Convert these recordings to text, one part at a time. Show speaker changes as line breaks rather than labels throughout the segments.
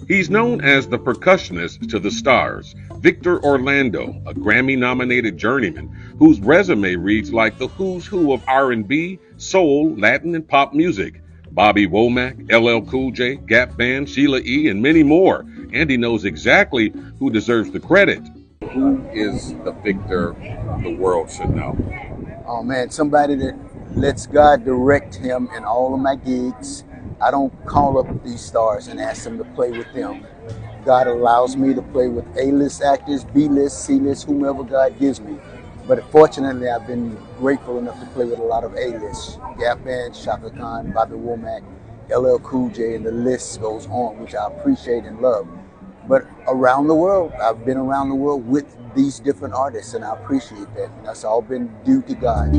He's known as the percussionist to the stars, Victor Orlando, a Grammy-nominated journeyman whose resume reads like the who's who of R&B, soul, Latin, and pop music. Bobby Womack, LL Cool J, Gap Band, Sheila E., and many more. And he knows exactly who deserves the credit. Who is the Victor the world should know?
Oh man, somebody that lets God direct him in all of my gigs. I don't call up these stars and ask them to play with them. God allows me to play with A-list actors, B-list, C-list, whomever God gives me. But fortunately, I've been grateful enough to play with a lot of A-list. Gap Band, Shaka Khan, Bobby Womack, LL Cool J, and the list goes on, which I appreciate and love. But around the world, I've been around the world with these different artists, and I appreciate that. And that's all been due to God.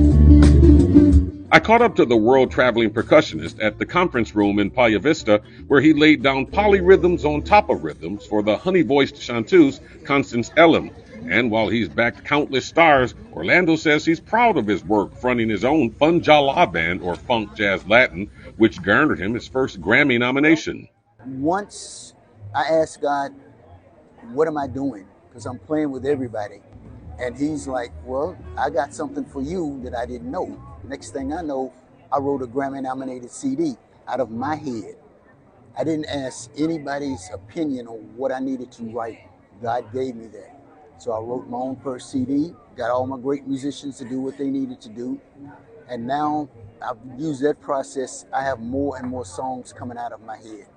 I caught up to the world-traveling percussionist at the conference room in Playa Vista, where he laid down polyrhythms on top of rhythms for the honey-voiced chanteuse Constance Ellum. And while he's backed countless stars, Orlando says he's proud of his work fronting his own Fun Ja La band, or Funk Jazz Latin, which garnered him his first Grammy nomination.
Once I asked God, what am I doing? Because I'm playing with everybody. And he's like, well, I got something for you that I didn't know. Next thing I know, I wrote a Grammy-nominated CD out of my head. I didn't ask anybody's opinion on what I needed to write. God gave me that. So I wrote my own first CD, got all my great musicians to do what they needed to do. And now I've used that process. I have more and more songs coming out of my head.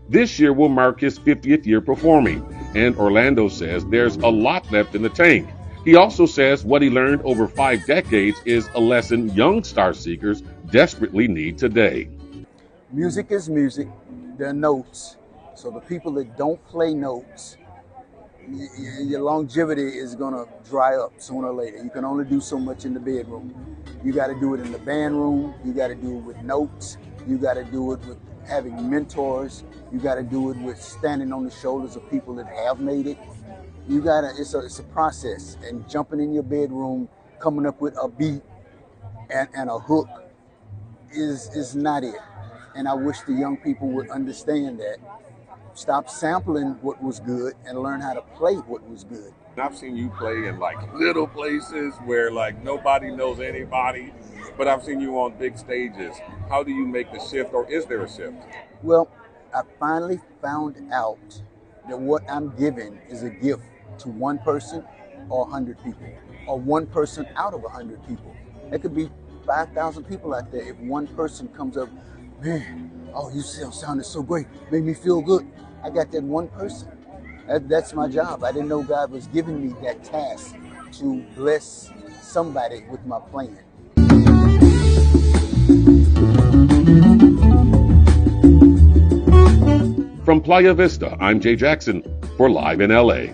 This year will mark his 50th year performing, and Orlando says there's a lot left in the tank. He also says what he learned over 5 decades is a lesson young star seekers desperately need today.
Music is music. There are notes. So the people that don't play notes, your longevity is going to dry up sooner or later. You can only do so much in the bedroom. You got to do it in the band room. You got to do it with notes. You got to do it with having mentors. You got to do it with standing on the shoulders of people that have made it. You gotta, it's a process, and jumping in your bedroom, coming up with a beat and a hook is not it. And I wish the young people would understand that. Stop sampling what was good and learn how to play what was good.
I've seen you play in like little places where like nobody knows anybody, but I've seen you on big stages. How do you make the shift, or is there a shift?
Well, I finally found out that what I'm giving is a gift to one person or 100 people, or one person out of 100 people. It could be 5,000 people out there. If one person comes up, man, oh, you sounded so great, made me feel good. I got that one person. That's my job. I didn't know God was giving me that task to bless somebody with my playing.
From Playa Vista, I'm Jay Jackson for Live in LA.